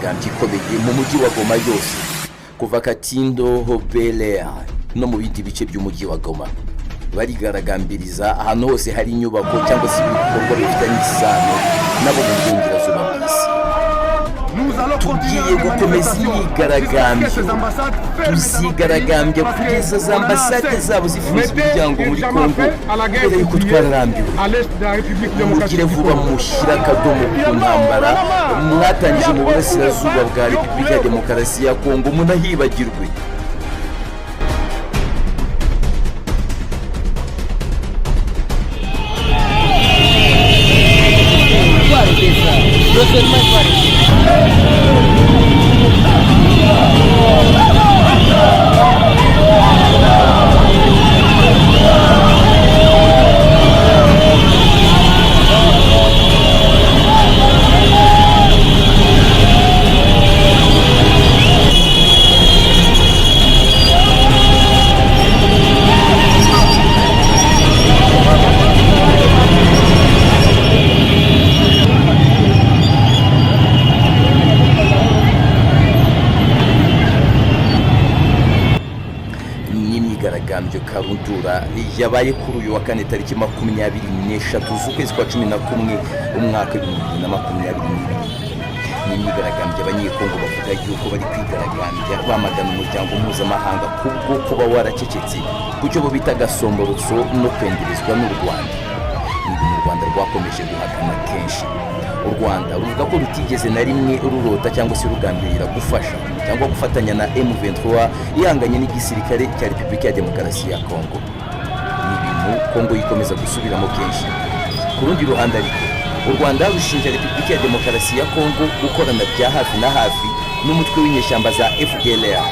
imyigaragambyo ikomeye mu mujyi wa Goma yose kuva Katindo, Hobelea no mu bindi bice by'umujyi wa Goma. Barigaragambiriza ahantu hose hari inyubako cyangwa se ibikorwa bifitanye isano nabo mu burengerazuba bw'isi. Tugiye gukomeza imyigaragambyo, tuzigaragambya kugeza za ambasade zabo zifunze imiryango muri Kongo kubera yuko twararambiwe. Mugire vuba mushyira akadomo ku ntambara mwatangije mu burasirazuba bwa Repubulika ya Demokarasi ya Kongo, munahibagirwe. Imyigaragambyo karundura yabaye kuri uyu wa kane tariki 23 z'ukwezi kwa 11 umwaka wa 2022. Ni imyigaragambyo abanyekongo bavuga yuko bari kwigaragambya bamagana umuryango mpuzamahanga kubwo kuba waracecetse ku cyo bo bita gasomborotso no kwenderezwa n'u Rwanda. Ibi mu Rwanda rwakomeje guhakana kenshi. U Rwanda ruvuga ko rutigeze na rimwe rurota cyangwa se rugambirira gufasha cyangwa gufatanya na M23 ihanganye n'igisirikare cya Repubulika ya Demokarasi ya Kongo. Ni ibintu Kongo yikomeza gusubiramo kenshi. Ku rundi ruhande ariko u Rwanda rushinja Repubulika ya Demokarasi ya Kongo gukorana bya hafi na hafi n'umutwe w'inyeshyamba za FDLR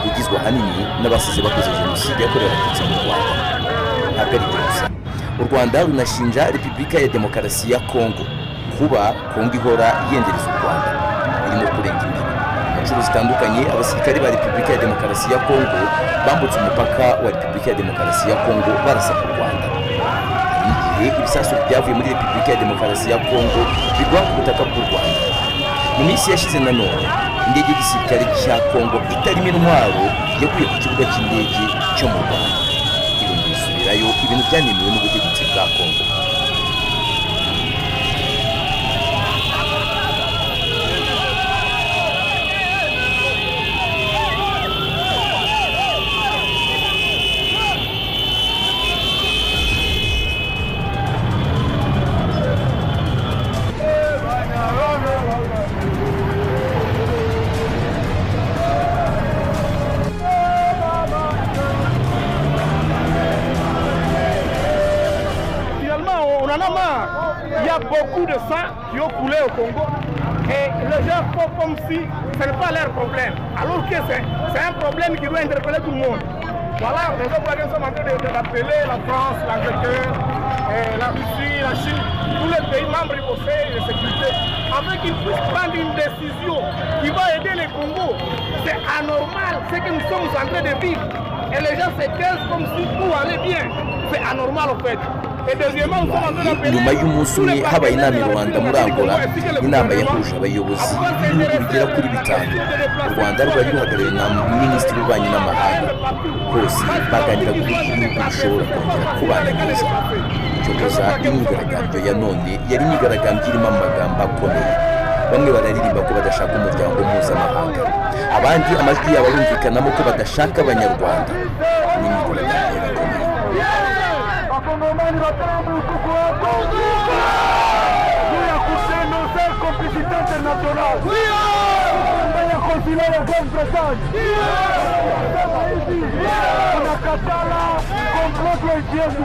ugizwe ahanini n'abasize bakoze jenoside yakorewe Abatutsi mu Rwanda. Ntabwo ari gusa. U Rwanda runashinja Repubulika ya Demokarasi ya Kongo kuba Kongo ihora yendereza u Rwanda irimo kurenga imbibi. Inshuro zitandukanye abasirikare ba Repubulika ya Demokarasi ya Kongo bambutse umupaka wa Repubulika ya Demokarasi ya Kongo barasa ku Rwanda. Igihe ibisasu byavuye muri Repubulika ya Demokarasi ya Kongo bigwa ku butaka bw'u Rwanda. Mu minsi yashize nanone indege y'igisirikare cya Kongo itarimo intwaro yaguye ku kibuga cy'indege cyo mu Rwanda. Irungu isubirayo ibintu byanemewe n'ubutegetsi bwa Kongo. Il y a beaucoup de sang qui ont coulé au Congo et les gens font comme si ce n'est pas leur problème, alors que c'est un problème qui doit interpeller tout le monde. Voilà, les gens sont en train d'appeler la France, l'Angleterre, la Russie, la Chine, tous les pays membres du Conseil de sécurité, afin qu'ils puissent prendre une décision qui va aider les Congos. C'est anormal ce que nous sommes en train de vivre. Et les gens se taisent comme si tout allait bien. C'est anormal en fait. Nyuma y'umunsi umwe habaye inama i Rwanda muri Angola, inama yahuje abayobozi b'ibihugu bigera kuri 5. U Rwanda rwari ruhagarariwe na Minisitiri w'Ububanyi n'Amahanga. Bose baganira ku buryo ibihugu bishobora kongera kubana neza. Cyokoza imyigaragambyo ya none yari imyigaragambyo irimo amagambo akomeye. Bamwe bararirimba ko badashaka umuryango mpuzamahanga, abandi amajwi yabo arumvikanamo ko badashaka abanyarwanda. Ni imyigaragambyo ikomeye. Wakongomani watambu kukuwako Kuya kuseno ser complicité internationale Kuya konsila ya Grand Bretagne Unakatala complot wa nchi yetu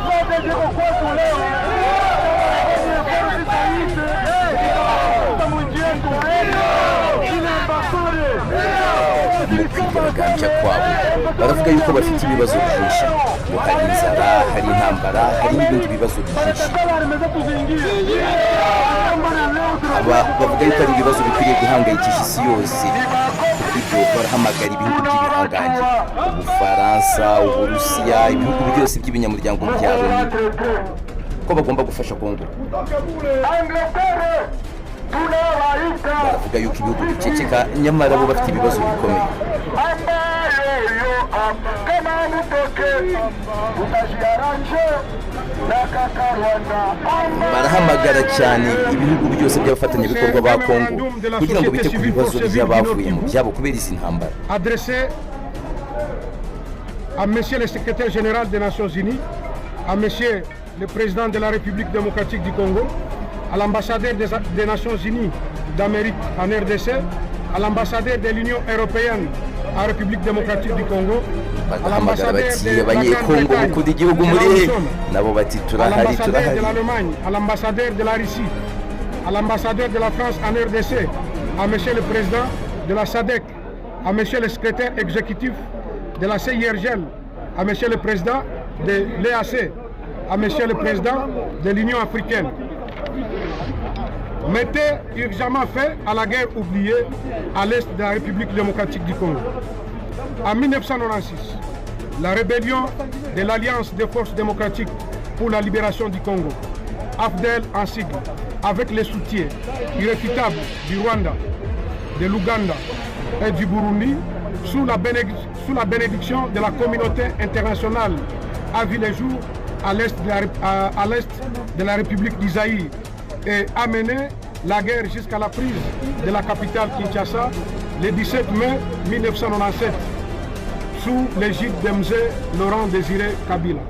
Sote ziko kwetu leo Mu kwigaragambya kwabo baravuga yuko bafite ibibazo byinshi, ngo hari inzara, hari intambara, hari n'ibindi bibazo byinshi. Aba bavuga yuko ari ibibazo bikwiriye guhangayikisha isi yose. Ibyo barahamagara ibihugu by'ibihangange, Ubufaransa, Uburusiya, ibihugu byose by'ibinyamuryango bya Loni ko bagomba gufasha Kongo. baravuga yuko ibihugu biceceka nyamara bo bafite ibibazo bikomeye. Barahamagara cyane ibihugu byose by'abafatanyabikorwa ba Kongo kugira ngo bite ku bibazo by'abavuye mu byabo kubera izi ntambara. Adressé à monsieur le secrétaire général des Nations Unies, à monsieur le président de la République démocratique du Congo, à l'ambassadeur des Nations Unies d'Amérique en RDC, à l'ambassadeur de l'Union européenne en République démocratique du Congo, à bagahamagara l'ambassadeur bati de la abanyekongo Grande-Bretagne, mukunda igihugu muri he, nabo bati à turahari l'ambassadeur turahari. de l'Allemagne, à l'ambassadeur de la Russie, à l'ambassadeur de la France en RDC, à monsieur le président de la SADC, à monsieur le secrétaire exécutif de la CIRGL, à monsieur le président de l'EAC, à monsieur le président de l'Union africaine. Mettez urgemment fin à la guerre oubliée à l'est de la République démocratique du Congo. En 1996, la rébellion de l'Alliance des forces démocratiques pour la libération du Congo, AFDEL en sigle, avec le soutien irréfutable du Rwanda, de l'Ouganda et du Burundi, sous la bénédiction de la communauté internationale, a vu le jour à l'est de la République d'Isaïe et a mené la guerre jusqu'à la prise de la capitale Kinshasa le 17 mai 1997 sous l'égide d'Mz Laurent Désiré Kabila.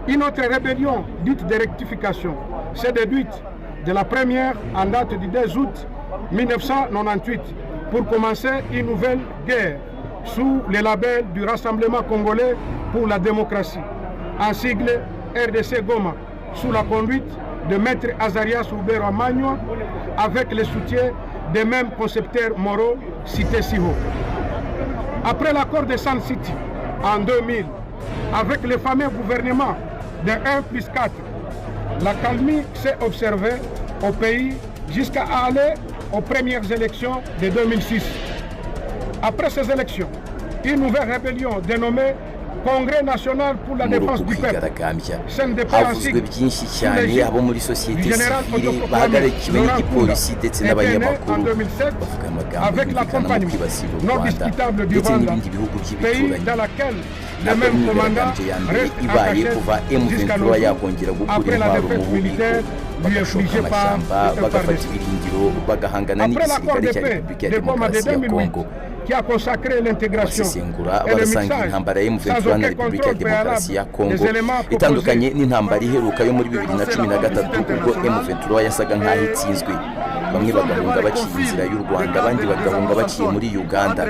Une autre rébellion dite de rectification s'est déduite de la première en date du 2 août 1998 pour commencer une nouvelle guerre sous le label du Rassemblement congolais pour la démocratie, en sigle RDC Goma, sous la conduite de Maître Azarias Oubero Magno, avec le soutien des mêmes concepteurs moraux cités si haut. Après l'accord de Sun City en 2000, avec le fameux gouvernement de 1+4, la calmie s'est observée au pays jusqu'à aller aux premières élections de 2006. Après ces élections, une nouvelle rébellion dénommée Congrès national pour la défense du peuple havuzwe byinshi cyane abo muri sosiyete sivile bahagarikiwe n'igipolisi ndetse n'abanyamakuru bavuga amagambo yumvikana mu kwibasira u Rwanda ndetse n'ibindi bihugu by'ibituranyi. ntabwo imyigaragambyo ya mbere ibaye kuva M23 yakongera gukura intwaro mu bubiko bagashoka amashyamba bagafata ibirindiro bagahangana n'igisirikare cya Repubulika ya Demokarasi ya Kongo. Qui a consacré l'intégration et le mixage sans aucun contrôle préalable des éléments itandukanye n'intambara iheruka yo muri 2013 ubwo M23 yasaga nk'aho itsinzwe, bamwe bagahunga baciye inzira y'u Rwanda abandi bagahunga baciye muri Uganda.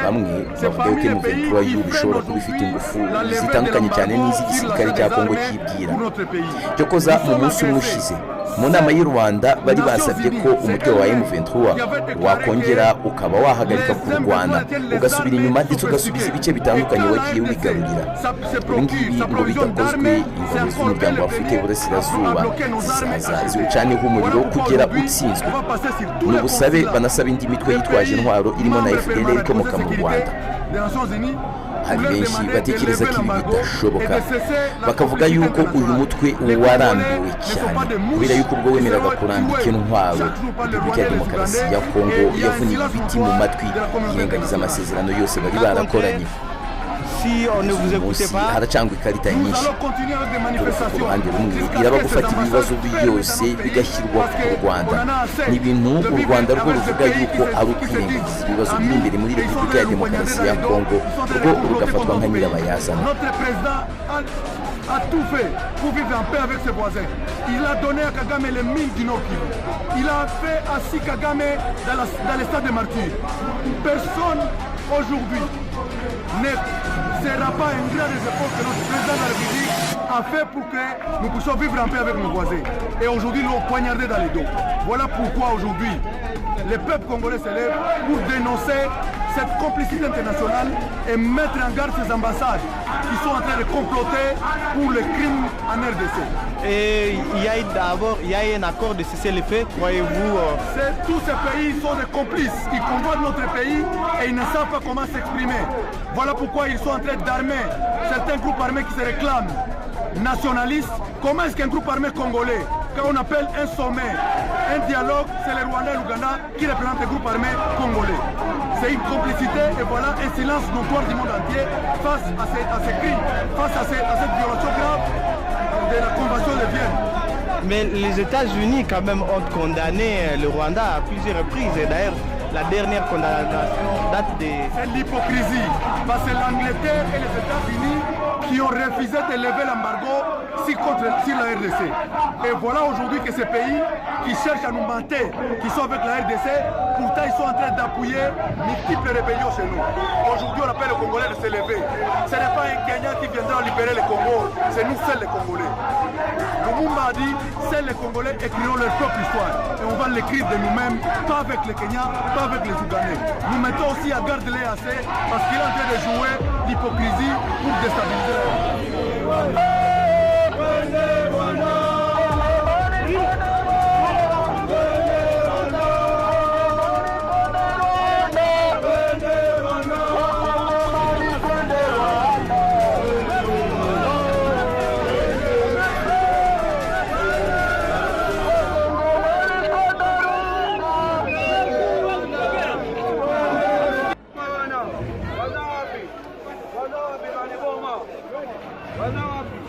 Bamwe bavuga yuko M23 y'ubu ishobora kuba ifite ingufu zitandukanye cyane n'iz'igisirikare cya Kongo kibwira. Cyokoza mu munsi umwe ushize mu nama y'u Rwanda bari basabye ko umutwe wa M23 wakongera ukaba wahagarika kurwana ugasubira inyuma ndetse ugasubiza ibice bitandukanye wagiye wigarurira. Ibi ngibi ngo bidakozwe ingabo z'umuryango wa Afurika y'Uburasirazuba zisaza ziwucaneho umuriro kugera utsinzwe. Ni ubusabe banasaba indi mitwe yitwaje intwaro irimo na FDLR ikomoka mu Rwanda. Hari benshi batekereza ko ibi bidashoboka, bakavuga yuko uyu mutwe warambiwe cyane kubera yuko ubwo wemeraga kurambika intwaro Repubulika ya Demokarasi ya Kongo yavuniye ibiti mu matwi yirengagiza amasezerano yose bari barakoranye. Munsi haracangwa ikarita nyinshi. Ku ruhande rumwe iraba gufata ibibazo byose bigashyirwa ku Rwanda. Ni ibintu u Rwanda rwo ruvuga yuko ari ukwirengagiza ibibazo biri imbere muri Repubulika ya Demokarasi ya Kongo rwo rugafatwa nka nyirabayazana. A tout fait pour vivre en paix avec ses voisins. Il a donné à Kagame les mines du Nord Kivu. Il a fait assis Kagame dans les stades de martyrs. Personne aujourd'hui ne sera pas ingrat des efforts que notre président de la République a fait pour que nous puissions vivre en paix avec nos voisins. Et aujourd'hui, nous l'ont poignardé dans les dos. Voilà pourquoi aujourd'hui, les peuples congolais se lèvent pour dénoncer cette complicité internationale et mettre en garde ces ambassades qui sont en train de comploter pour les crimes en RDC. Et il y a un accord de cessez-le-feu, croyez-vous Tous ces pays sont des complices. Ils convoitent notre pays et ils ne savent pas comment s'exprimer. Voilà pourquoi ils sont en train d'armer certains groupes armés qui se réclament nationalistes. Comment est-ce qu'un groupe armé congolais quand on appelle un sommet, un dialogue, c'est le Rwanda et l'Ouganda qui représentent les groupes armés congolais. C'est une complicité et voilà un silence notoire du monde entier face à ces crimes, face à cette violation grave de la Convention de Vienne. Mais les États-Unis quand même ont condamné le Rwanda à plusieurs reprises. Et d'ailleurs, la dernière condamnation date des... C'est l'hypocrisie. Parce que l'Angleterre et les États-Unis qui ont refusé de lever l'embargo sur la RDC. Et voilà aujourd'hui que ces pays qui cherchent à nous mentir, qui sont avec la RDC, pourtant ils sont en train d'appuyer multiples rébellions chez nous. Aujourd'hui on appelle les Congolais de se lever. Ce n'est pas un Kenyan qui viendra libérer le Congo, c'est nous seuls les Congolais. Lumumba a dit, seuls les Congolais écriront leur propre histoire. Et on va l'écrire de nous-mêmes, pas avec les Kenyans, pas avec les Ougandais. Nous mettons aussi à garde les AC parce qu'il est en train de jouer l'hypocrisie pour déstabiliser. Wanna